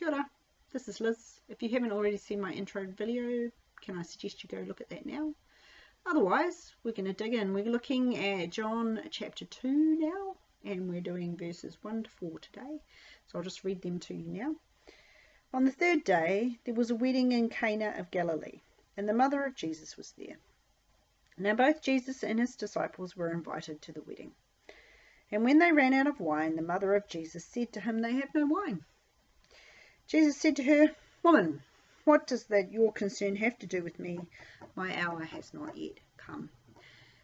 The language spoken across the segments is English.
Kia ora, this is Liz. If you haven't already seen my intro video, can I suggest you go look at that now? Otherwise, we're going to dig in. We're looking at John chapter 2 now, and we're doing verses 1 to 4 today. So I'll just read them to you now. On the third day, there was a wedding in Cana of Galilee, and the mother of Jesus was there. Now both Jesus and his disciples were invited to the wedding. And when they ran out of wine, the mother of Jesus said to him, "They have no wine." Jesus said to her, "Woman, what does that your concern have to do with me? My hour has not yet come."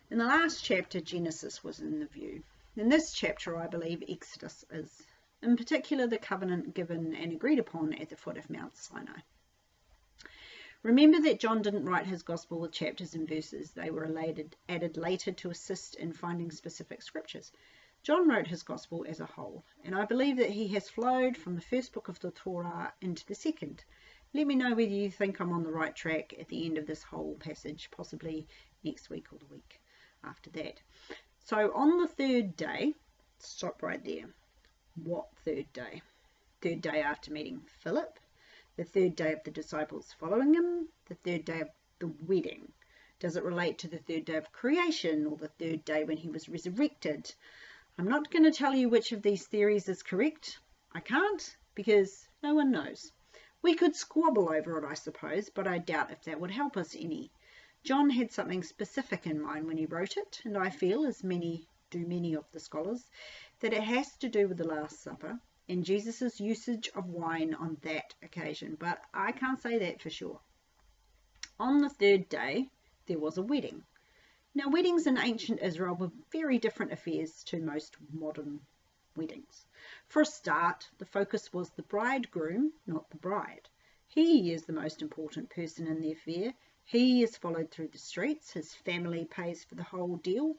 In the last chapter, Genesis was in the view. In this chapter, I believe Exodus is. In particular, the covenant given and agreed upon at the foot of Mount Sinai. Remember that John didn't write his gospel with chapters and verses. They were added later to assist in finding specific scriptures. John wrote his gospel as a whole, and I believe that he has flowed from the first book of the Torah into the second. Let me know whether you think I'm on the right track at the end of this whole passage, possibly next week or the week after that. So on the third day, stop right there. What third day? Third day after meeting Philip, the third day of the disciples following him, the third day of the wedding. Does it relate to the third day of creation or the third day when he was resurrected? I'm not going to tell you which of these theories is correct. I can't, because no one knows. We could squabble over it, I suppose, but I doubt if that would help us any. John had something specific in mind when he wrote it, and I feel, as many of the scholars, that it has to do with the Last Supper and Jesus' usage of wine on that occasion, but I can't say that for sure. On the third day, there was a wedding. Now, weddings in ancient Israel were very different affairs to most modern weddings. For a start, the focus was the bridegroom, not the bride. He is the most important person in the affair. He is followed through the streets. His family pays for the whole deal.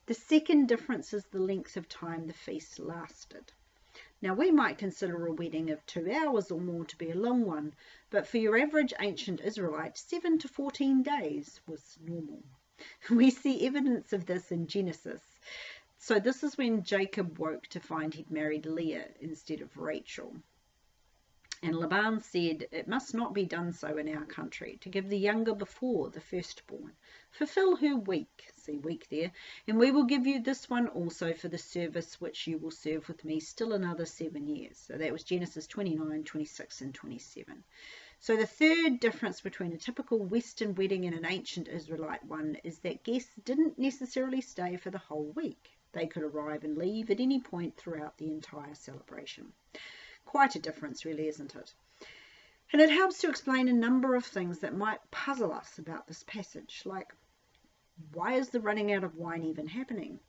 The second difference is the length of time the feast lasted. Now, we might consider a wedding of 2 hours or more to be a long one, but for your average ancient Israelite, 7 to 14 days was normal. We see evidence of this in Genesis. So this is when Jacob woke to find he'd married Leah instead of Rachel. And Laban said, "It must not be done so in our country, to give the younger before the firstborn. Fulfill her week," see week there, "and we will give you this one also for the service which you will serve with me still another 7 years. So that was Genesis 29, 26 and 27. So the third difference between a typical Western wedding and an ancient Israelite one is that guests didn't necessarily stay for the whole week. They could arrive and leave at any point throughout the entire celebration. Quite a difference, really, isn't it? And it helps to explain a number of things that might puzzle us about this passage, like, why is the running out of wine even happening?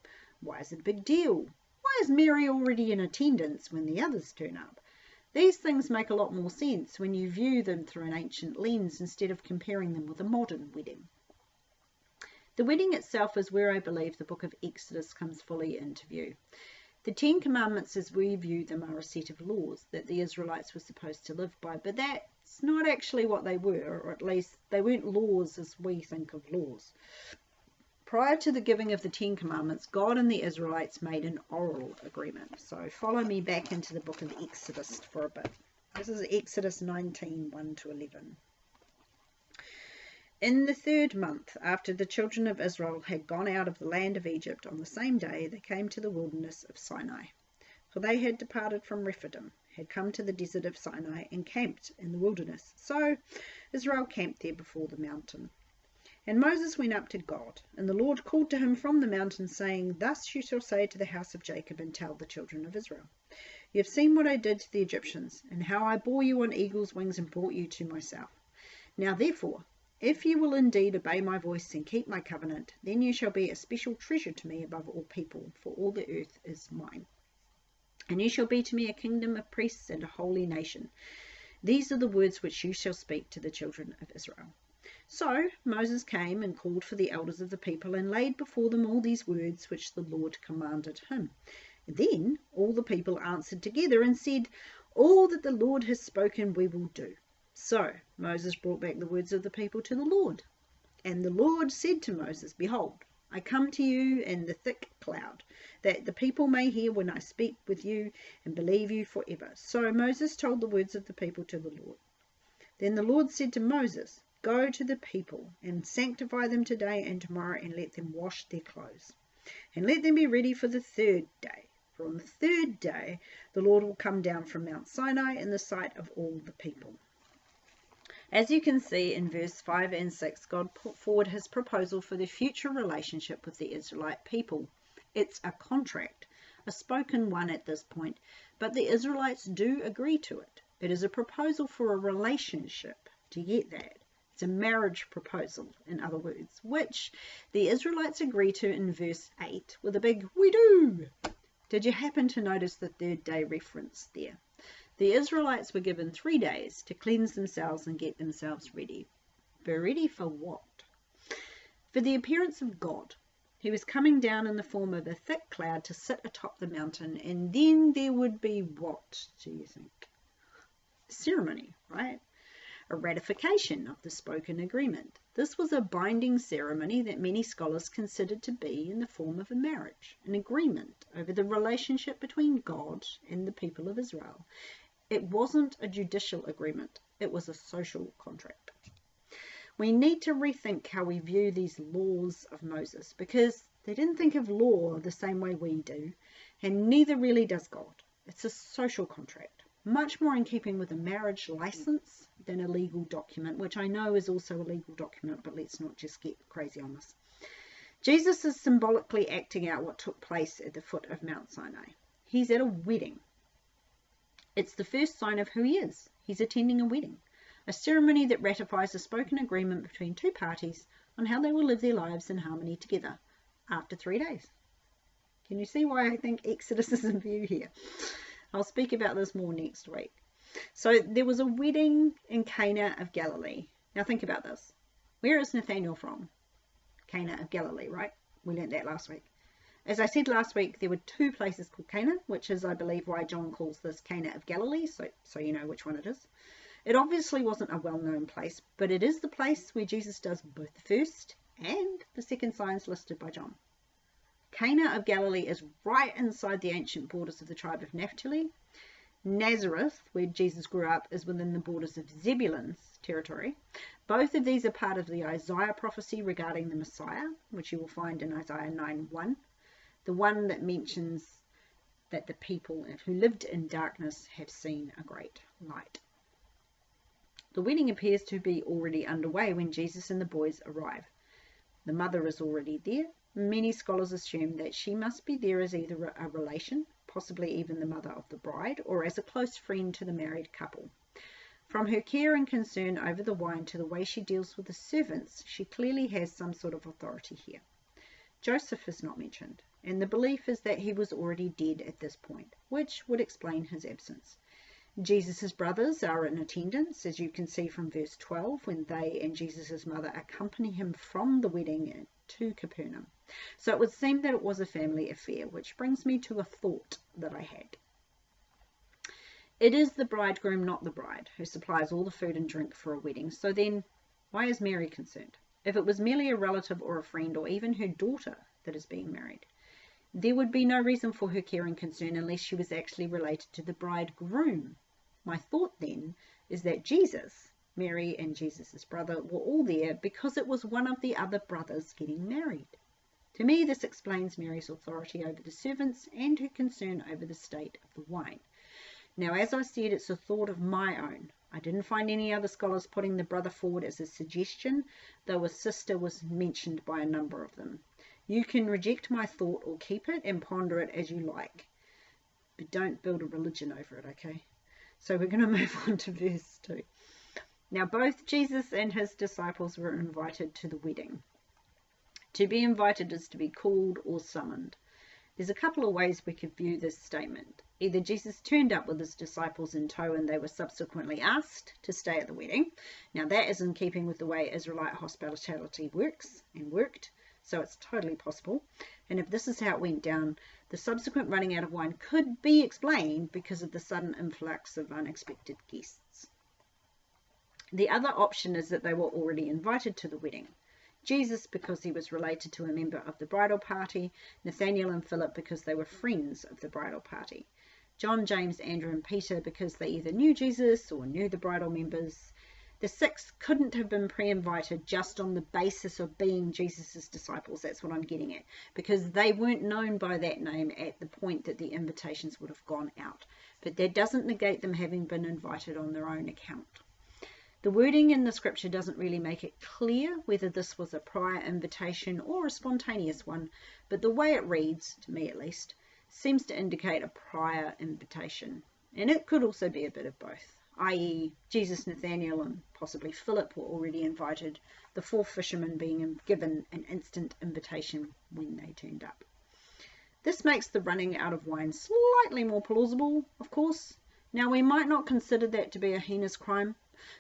Why is it a big deal? Why is Mary already in attendance when the others turn up? These things make a lot more sense when you view them through an ancient lens instead of comparing them with a modern wedding. The wedding itself is where I believe the book of Exodus comes fully into view. The 10 Commandments as we view them are a set of laws that the Israelites were supposed to live by, but that's not actually what they were, or at least they weren't laws as we think of laws. Prior to the giving of the 10 Commandments, God and the Israelites made an oral agreement. So follow me back into the book of Exodus for a bit. This is Exodus 19, 1 to 11. In the 3rd month, after the children of Israel had gone out of the land of Egypt, on the same day they came to the wilderness of Sinai. For they had departed from Rephidim, had come to the desert of Sinai, and camped in the wilderness. So Israel camped there before the mountain. And Moses went up to God, and the Lord called to him from the mountain, saying, "Thus you shall say to the house of Jacob and tell the children of Israel, you have seen what I did to the Egyptians, and how I bore you on eagle's wings and brought you to myself. Now therefore, if you will indeed obey my voice and keep my covenant, then you shall be a special treasure to me above all people, for all the earth is mine. And you shall be to me a kingdom of priests and a holy nation. These are the words which you shall speak to the children of Israel." So Moses came and called for the elders of the people and laid before them all these words which the Lord commanded him. Then all the people answered together and said, "All that the Lord has spoken we will do." So Moses brought back the words of the people to the Lord. And the Lord said to Moses, "Behold, I come to you in the thick cloud, that the people may hear when I speak with you and believe you forever. So Moses told the words of the people to the Lord. Then the Lord said to Moses, Go to the people and sanctify them today and tomorrow, and let them wash their clothes, and let them be ready for the third day. For on the third day the Lord will come down from Mount Sinai in the sight of all the people. As you can see in verse 5 and 6, God put forward his proposal for the future relationship with the Israelite people. It's a contract, a spoken one at this point, but the Israelites do agree to it. It is a proposal for a relationship. Do you get that? It's a marriage proposal, in other words, which the Israelites agree to in verse 8 with a big "we do." Did you happen to notice the third day reference there? The Israelites were given 3 days to cleanse themselves and get themselves ready. But ready for what? For the appearance of God. He was coming down in the form of a thick cloud to sit atop the mountain, and then there would be what, do you think? Ceremony, right? A ratification of the spoken agreement. This was a binding ceremony that many scholars considered to be in the form of a marriage, an agreement over the relationship between God and the people of Israel. It wasn't a judicial agreement, it was a social contract. We need to rethink how we view these laws of Moses, because they didn't think of law the same way we do, and neither really does God. It's a social contract, much more in keeping with a marriage license than a legal document, which I know is also a legal document, but let's not just get crazy on this. Jesus is symbolically acting out what took place at the foot of Mount Sinai. He's at a wedding. It's the first sign of who he is. He's attending a wedding, a ceremony that ratifies a spoken agreement between two parties on how they will live their lives in harmony together after 3 days. Can you see why I think Exodus is in view here? I'll speak about this more next week. So there was a wedding in Cana of Galilee. Now think about this. Where is Nathanael from? Cana of Galilee, right? We learnt that last week. As I said last week, there were 2 places called Cana, which is, I believe, why John calls this Cana of Galilee, so you know which one it is. It obviously wasn't a well-known place, but it is the place where Jesus does both the first and the second signs listed by John. Cana of Galilee is right inside the ancient borders of the tribe of Naphtali. Nazareth, where Jesus grew up, is within the borders of Zebulun's territory. Both of these are part of the Isaiah prophecy regarding the Messiah, which you will find in Isaiah 9:1, the one that mentions that the people who lived in darkness have seen a great light. The wedding appears to be already underway when Jesus and the boys arrive. The mother is already there. Many scholars assume that she must be there as either a relation, possibly even the mother of the bride, or as a close friend to the married couple. From her care and concern over the wine to the way she deals with the servants, she clearly has some sort of authority here. Joseph is not mentioned, and the belief is that he was already dead at this point, which would explain his absence. Jesus' brothers are in attendance, as you can see from verse 12, when they and Jesus' mother accompany him from the wedding to Capernaum. So it would seem that it was a family affair, which brings me to a thought that I had. It is the bridegroom, not the bride, who supplies all the food and drink for a wedding. So then, why is Mary concerned? If it was merely a relative or a friend or even her daughter that is being married, there would be no reason for her care and concern unless she was actually related to the bridegroom. My thought then is that Jesus, Mary and Jesus' brother were all there because it was one of the other brothers getting married. To me, this explains Mary's authority over the servants and her concern over the state of the wine. Now, as I said, it's a thought of my own. I didn't find any other scholars putting the brother forward as a suggestion, though a sister was mentioned by a number of them. You can reject my thought or keep it and ponder it as you like, but don't build a religion over it, okay? So we're going to move on to verse 2. Now, both Jesus and his disciples were invited to the wedding. To be invited is to be called or summoned. There's a couple of ways we could view this statement. Either Jesus turned up with his disciples in tow and they were subsequently asked to stay at the wedding. Now, that is in keeping with the way Israelite hospitality works and worked, so it's totally possible. And if this is how it went down, the subsequent running out of wine could be explained because of the sudden influx of unexpected guests. The other option is that they were already invited to the wedding. Jesus because he was related to a member of the bridal party, Nathaniel and Philip because they were friends of the bridal party, John, James, Andrew and Peter because they either knew Jesus or knew the bridal members. The 6 couldn't have been pre-invited just on the basis of being Jesus's disciples. That's what I'm getting at, because they weren't known by that name at the point that the invitations would have gone out. But that doesn't negate them having been invited on their own account. The wording in the scripture doesn't really make it clear whether this was a prior invitation or a spontaneous one, but the way it reads, to me at least, seems to indicate a prior invitation. And it could also be a bit of both, i.e. Jesus, Nathaniel and possibly Philip were already invited, the 4 fishermen being given an instant invitation when they turned up. This makes the running out of wine slightly more plausible, of course. Now, we might not consider that to be a heinous crime,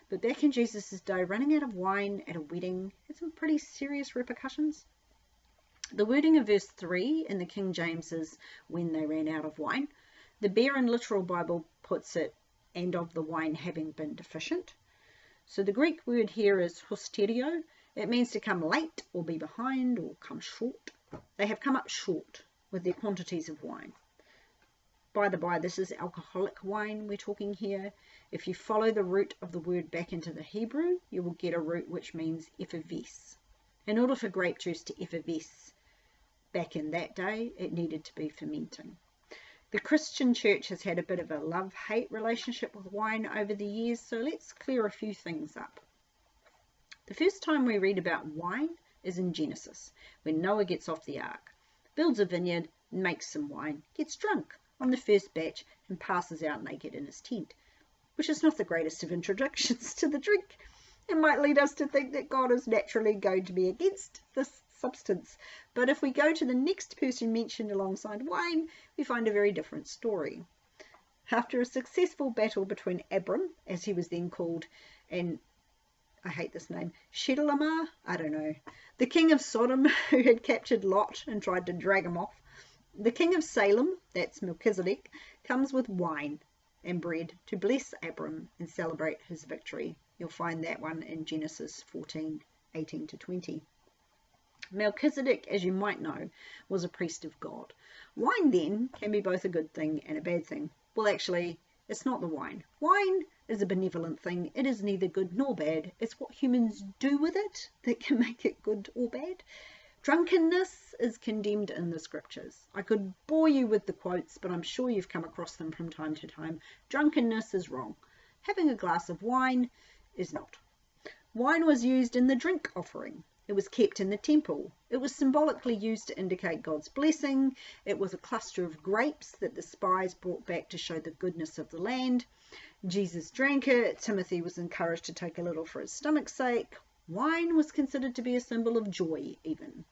but back in Jesus' day, running out of wine at a wedding had some pretty serious repercussions. The wording of verse 3 in the King James is when they ran out of wine. The Bare and Literal Bible puts it, and of the wine having been deficient. So the Greek word here is hysterio. It means to come late or be behind or come short. They have come up short with their quantities of wine. By the by, this is alcoholic wine we're talking here. If you follow the root of the word back into the Hebrew, you will get a root which means effervesce. In order for grape juice to effervesce back in that day, it needed to be fermenting. The Christian church has had a bit of a love-hate relationship with wine over the years, so let's clear a few things up. The first time we read about wine is in Genesis, when Noah gets off the ark, builds a vineyard, makes some wine, gets drunk on the first batch and passes out naked in his tent, which is not the greatest of introductions to the drink. It might lead us to think that God is naturally going to be against this substance. But if we go to the next person mentioned alongside wine, we find a very different story. After a successful battle between Abram, as he was then called, and I hate this name, Chedorlaomer, I don't know, the king of Sodom who had captured Lot and tried to drag him off, the king of Salem, that's Melchizedek, comes with wine and bread to bless Abram and celebrate his victory. You'll find that one in Genesis 14:18-20. Melchizedek, as you might know, was a priest of God. Wine then can be both a good thing and a bad thing. Well, actually, it's not the wine. Wine is a benevolent thing. It is neither good nor bad. It's what humans do with it that can make it good or bad. Drunkenness is condemned in the scriptures. I could bore you with the quotes, but I'm sure you've come across them from time to time. Drunkenness is wrong. Having a glass of wine is not. Wine was used in the drink offering. It was kept in the temple. It was symbolically used to indicate God's blessing. It was a cluster of grapes that the spies brought back to show the goodness of the land. Jesus drank it. Timothy was encouraged to take a little for his stomach's sake. Wine was considered to be a symbol of joy, even.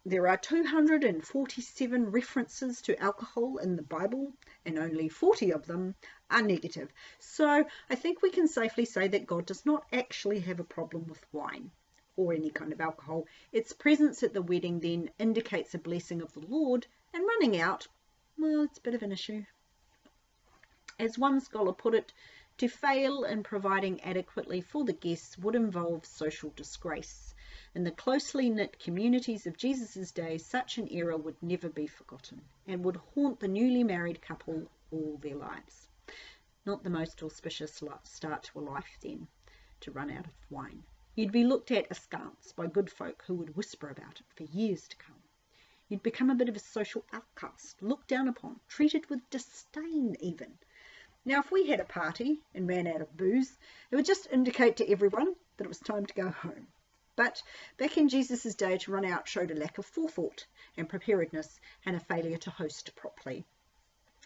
There are 247 references to alcohol in the Bible, and only 40 of them are negative. So I think we can safely say that God does not actually have a problem with wine or any kind of alcohol. Its presence at the wedding then indicates a blessing of the Lord, and running out, well, it's a bit of an issue. As one scholar put it, to fail in providing adequately for the guests would involve social disgrace. In the closely knit communities of Jesus' day, such an era would never be forgotten and would haunt the newly married couple all their lives. Not the most auspicious start to a life then, to run out of wine. You'd be looked at askance by good folk who would whisper about it for years to come. You'd become a bit of a social outcast, looked down upon, treated with disdain even. Now, if we had a party and ran out of booze, it would just indicate to everyone that it was time to go home. But back in Jesus' day, to run out showed a lack of forethought and preparedness and a failure to host properly.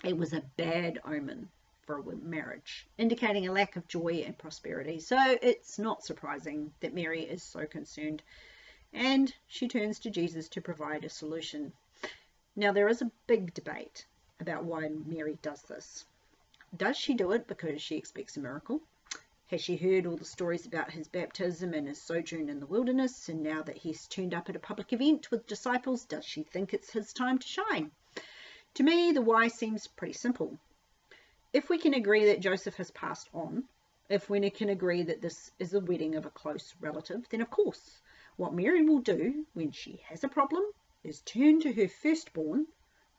It was a bad omen for a marriage, indicating a lack of joy and prosperity. So it's not surprising that Mary is so concerned, and she turns to Jesus to provide a solution. Now, there is a big debate about why Mary does this. Does she do it because she expects a miracle? Has she heard all the stories about his baptism and his sojourn in the wilderness, and now that he's turned up at a public event with disciples, does she think it's his time to shine? To me, the why seems pretty simple. If we can agree that Joseph has passed on, if we can agree that this is the wedding of a close relative, then of course, What Mary will do when she has a problem is turn to her firstborn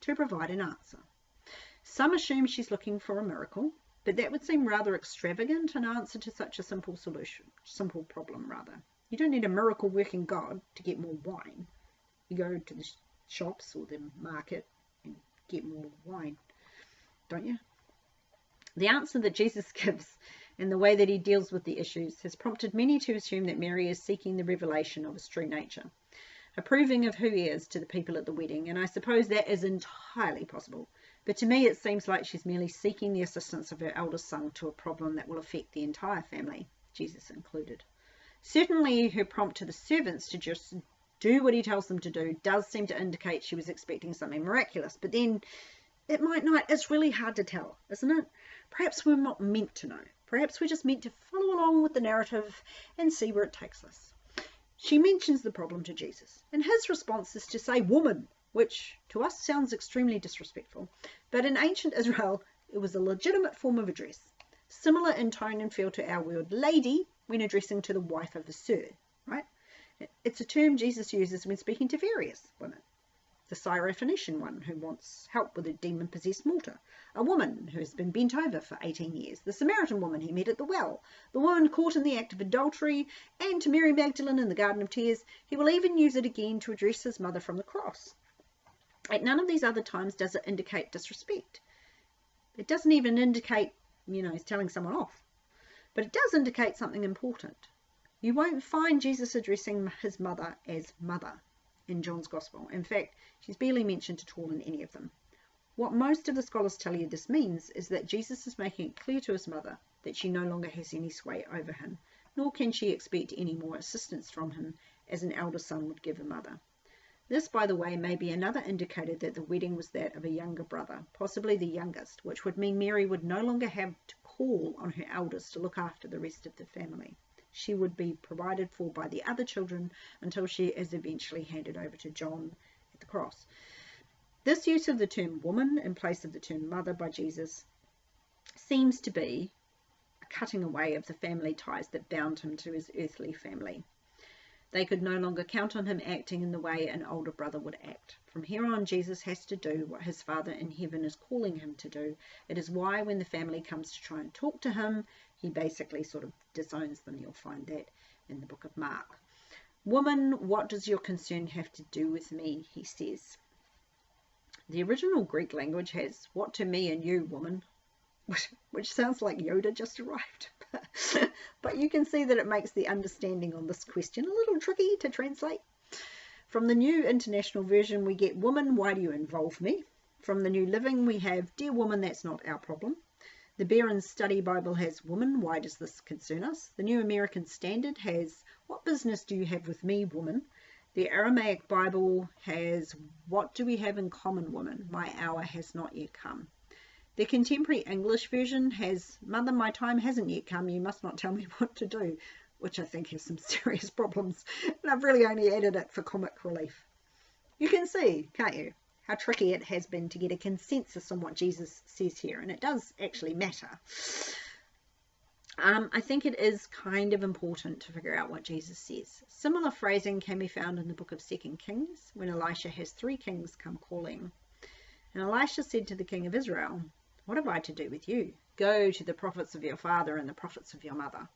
to provide an answer. Some assume she's looking for a miracle, but that would seem rather extravagant, an answer to such a simple problem rather. You don't need a miracle working God to get more wine. You go to the shops or the market and get more wine, don't you? The answer that Jesus gives and the way that he deals with the issues has prompted many to assume that Mary is seeking the revelation of his true nature, approving of who he is to the people at the wedding, and I suppose that is entirely possible. But to me it seems like she's merely seeking the assistance of her eldest son to a problem that will affect the entire family, Jesus included. Certainly her prompt to the servants to just do what he tells them to do does seem to indicate she was expecting something miraculous, but then it might not. It's really hard to tell, isn't it? Perhaps we're not meant to know. Perhaps we're just meant to follow along with the narrative and see where it takes us. She mentions the problem to Jesus, and his response is to say woman, which to us sounds extremely disrespectful, but in ancient Israel it was a legitimate form of address, similar in tone and feel to our word lady when addressing to the wife of a sir, right? It's a term Jesus uses when speaking to various women. The Syrophoenician one who wants help with a demon-possessed mortar, a woman who has been bent over for 18 years, the Samaritan woman he met at the well, the woman caught in the act of adultery, and to Mary Magdalene in the Garden of Tears. He will even use it again to address his mother from the cross. At none of these other times does it indicate disrespect. It doesn't even indicate, he's telling someone off. But it does indicate something important. You won't find Jesus addressing his mother as mother in John's Gospel. In fact, she's barely mentioned at all in any of them. What most of the scholars tell you this means is that Jesus is making it clear to his mother that she no longer has any sway over him, nor can she expect any more assistance from him as an elder son would give a mother. This, by the way, may be another indicator that the wedding was that of a younger brother, possibly the youngest, which would mean Mary would no longer have to call on her elders to look after the rest of the family. She would be provided for by the other children until she is eventually handed over to John at the cross. This use of the term woman in place of the term mother by Jesus seems to be a cutting away of the family ties that bound him to his earthly family. They could no longer count on him acting in the way an older brother would act. From here on, Jesus has to do what his Father in heaven is calling him to do. It is why when the family comes to try and talk to him, he basically sort of disowns them. You'll find that in the book of Mark. Woman, what does your concern have to do with me? He says. The original Greek language has what to me and you, woman, which sounds like Yoda just arrived. But you can see that it makes the understanding on this question a little tricky to translate. From the New International Version, we get, woman, why do you involve me? From the New Living, we have, dear woman, that's not our problem. The Barron's Study Bible has, woman, why does this concern us? The New American Standard has, what business do you have with me, woman? The Aramaic Bible has, what do we have in common, woman? My hour has not yet come. The Contemporary English Version has, mother, my time hasn't yet come, you must not tell me what to do, which I think has some serious problems, and I've really only added it for comic relief. You can see, can't you, how tricky it has been to get a consensus on what Jesus says here, and it does actually matter. I think it is kind of important to figure out what Jesus says. Similar phrasing can be found in the book of 2 Kings, when Elisha has 3 kings come calling. And Elisha said to the king of Israel, what have I to do with you? Go to the prophets of your father and the prophets of your mother.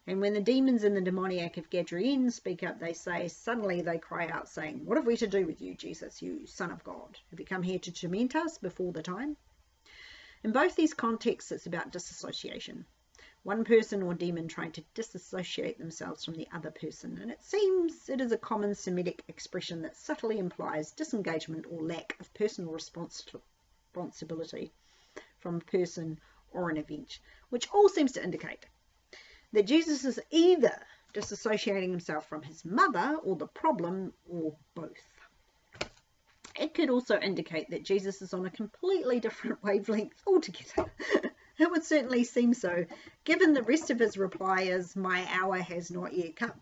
And when the demons in the demoniac of Gadarene speak up, they say, suddenly they cry out, saying, what have we to do with you, Jesus, you Son of God? Have you come here to torment us before the time? In both these contexts, it's about disassociation. One person or demon trying to disassociate themselves from the other person. And it seems it is a common Semitic expression that subtly implies disengagement or lack of personal responsibility from a person or an event, which all seems to indicate that Jesus is either disassociating himself from his mother or the problem, or both. It could also indicate that Jesus is on a completely different wavelength altogether. It would certainly seem so, given the rest of his reply is, my hour has not yet come.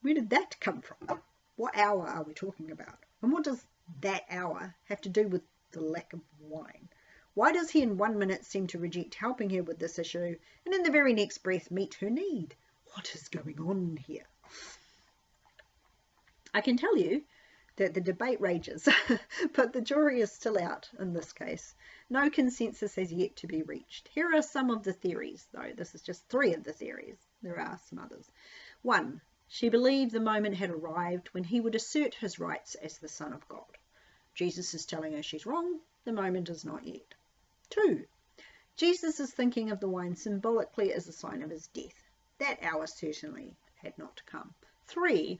Where did that come from? What hour are we talking about? And what does that hour have to do with the lack of wine? Why does he in 1 minute seem to reject helping her with this issue, and in the very next breath meet her need? What is going on here? I can tell you that the debate rages, but the jury is still out in this case. No consensus has yet to be reached. Here are some of the theories, though. This is just 3 of the theories. There are some others. 1. She believed the moment had arrived when he would assert his rights as the Son of God. Jesus is telling her she's wrong. The moment is not yet. 2. Jesus is thinking of the wine symbolically as a sign of his death. That hour certainly had not come. 3.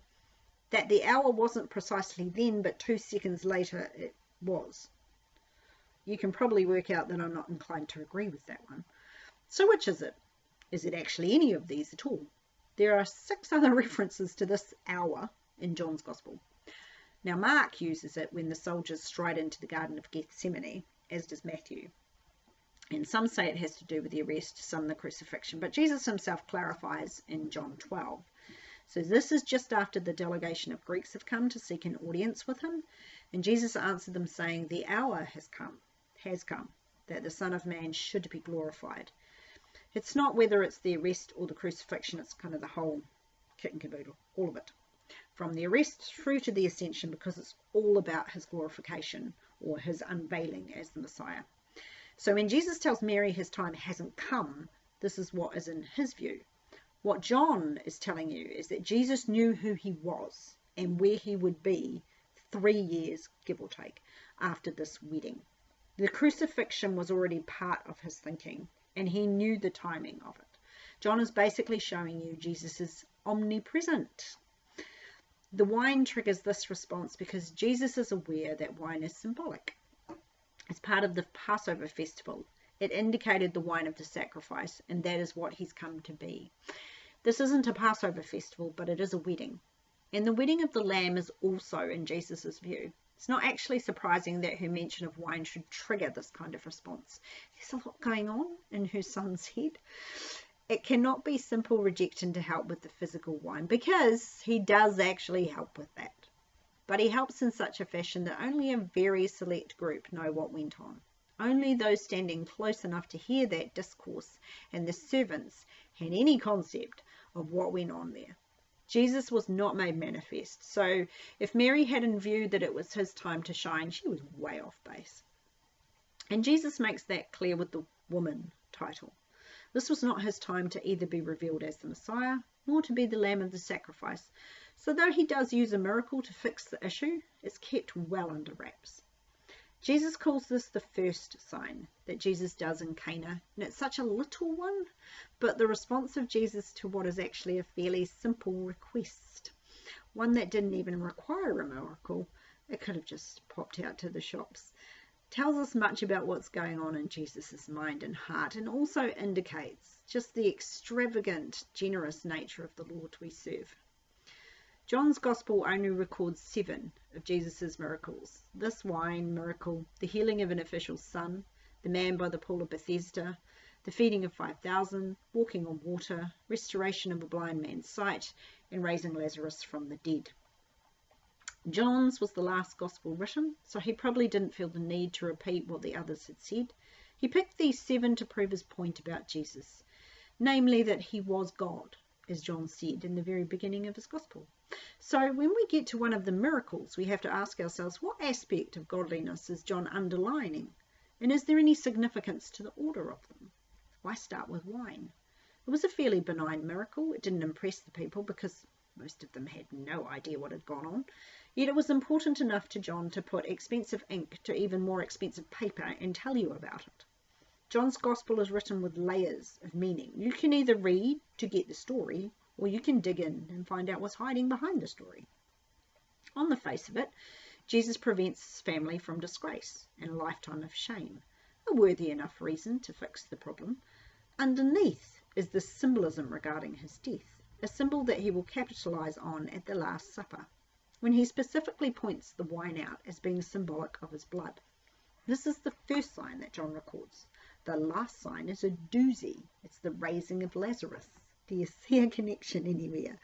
That the hour wasn't precisely then, but 2 seconds later it was. You can probably work out that I'm not inclined to agree with that one. So which is it? Is it actually any of these at all? There are 6 other references to this hour in John's Gospel. Now Mark uses it when the soldiers stride into the Garden of Gethsemane, as does Matthew. And some say it has to do with the arrest, some the crucifixion, but Jesus himself clarifies in John 12. So this is just after the delegation of Greeks have come to seek an audience with him, and Jesus answered them saying, the hour has come, that the Son of Man should be glorified. It's not whether it's the arrest or the crucifixion, it's kind of the whole kit and caboodle, all of it. From the arrest through to the ascension, because it's all about his glorification or his unveiling as the Messiah. So when Jesus tells Mary his time hasn't come, this is what is in his view. What John is telling you is that Jesus knew who he was and where he would be 3 years, give or take, after this wedding. The crucifixion was already part of his thinking, and he knew the timing of it. John is basically showing you Jesus is omnipresent. The wine triggers this response because Jesus is aware that wine is symbolic. It's part of the Passover festival. It indicated the wine of the sacrifice, and that is what he's come to be. This isn't a Passover festival, but it is a wedding. And the wedding of the Lamb is also in Jesus' view. It's not actually surprising that her mention of wine should trigger this kind of response. There's a lot going on in her son's head. It cannot be simple rejection to help with the physical wine, because he does actually help with that. But he helps in such a fashion that only a very select group know what went on. Only those standing close enough to hear that discourse and the servants had any concept of what went on there. Jesus was not made manifest, so if Mary had in view that it was his time to shine, she was way off base. And Jesus makes that clear with the woman title. This was not his time to either be revealed as the Messiah, nor to be the Lamb of the sacrifice. So though he does use a miracle to fix the issue, it's kept well under wraps. Jesus calls this the first sign that Jesus does in Cana, and it's such a little one, but the response of Jesus to what is actually a fairly simple request, one that didn't even require a miracle, it could have just popped out to the shops, tells us much about what's going on in Jesus' mind and heart, and also indicates just the extravagant, generous nature of the Lord we serve. John's Gospel only records 7 of Jesus' miracles. This wine miracle, the healing of an official's son, the man by the pool of Bethesda, the feeding of 5,000, walking on water, restoration of a blind man's sight, and raising Lazarus from the dead. John's was the last Gospel written, so he probably didn't feel the need to repeat what the others had said. He picked these 7 to prove his point about Jesus, namely that he was God, as John said in the very beginning of his Gospel. So when we get to one of the miracles, we have to ask ourselves, what aspect of godliness is John underlining? And is there any significance to the order of them? Why start with wine? It was a fairly benign miracle. It didn't impress the people because most of them had no idea what had gone on. Yet it was important enough to John to put expensive ink to even more expensive paper and tell you about it. John's Gospel is written with layers of meaning. You can either read to get the story, or you can dig in and find out what's hiding behind the story. On the face of it, Jesus prevents his family from disgrace and a lifetime of shame, a worthy enough reason to fix the problem. Underneath is the symbolism regarding his death, a symbol that he will capitalize on at the Last Supper, when he specifically points the wine out as being symbolic of his blood. This is the first sign that John records. The last sign is a doozy. It's the raising of Lazarus. Do you see a connection anywhere?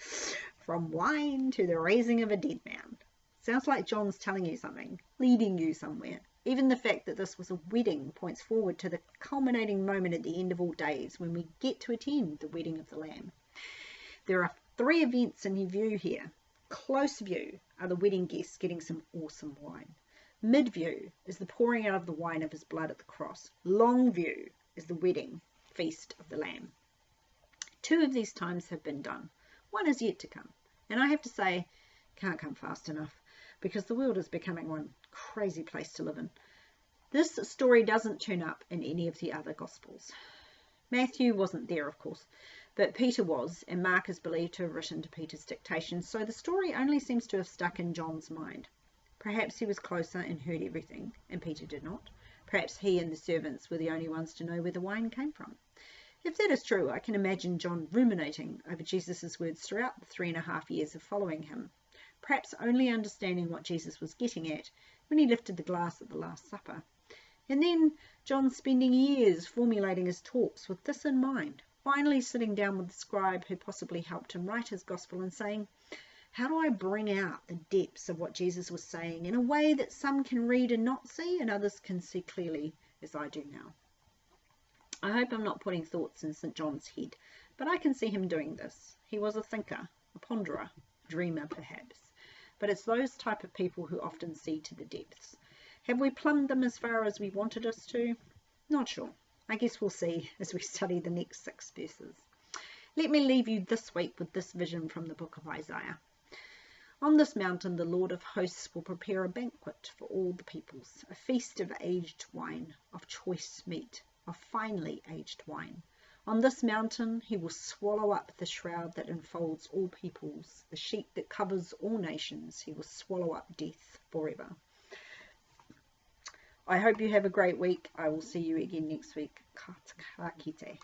From wine to the raising of a dead man. Sounds like John's telling you something, leading you somewhere. Even the fact that this was a wedding points forward to the culminating moment at the end of all days when we get to attend the wedding of the Lamb. There are 3 events in view here. Close view are the wedding guests getting some awesome wine. Mid view is the pouring out of the wine of his blood at the cross. Long view is the wedding feast of the Lamb. 2 of these times have been done. 1 is yet to come. And I have to say, can't come fast enough, because the world is becoming one crazy place to live in. This story doesn't turn up in any of the other Gospels. Matthew wasn't there, of course, but Peter was, and Mark is believed to have written to Peter's dictation, so the story only seems to have stuck in John's mind. Perhaps he was closer and heard everything, and Peter did not. Perhaps he and the servants were the only ones to know where the wine came from. If that is true, I can imagine John ruminating over Jesus' words throughout the 3.5 years of following him, perhaps only understanding what Jesus was getting at when he lifted the glass at the Last Supper. And then John spending years formulating his talks with this in mind, finally sitting down with the scribe who possibly helped him write his gospel and saying, how do I bring out the depths of what Jesus was saying in a way that some can read and not see and others can see clearly as I do now? I hope I'm not putting thoughts in St. John's head, but I can see him doing this. He was a thinker, a ponderer, a dreamer perhaps, but it's those type of people who often see to the depths. Have we plumbed them as far as we wanted us to? Not sure. I guess we'll see as we study the next 6 verses. Let me leave you this week with this vision from the book of Isaiah. On this mountain the Lord of hosts will prepare a banquet for all the peoples, a feast of aged wine, of choice meat, of finely aged wine. On this mountain he will swallow up the shroud that enfolds all peoples, the sheet that covers all nations. He will swallow up death forever. I hope you have a great week. I will see you again next week. Ka kite.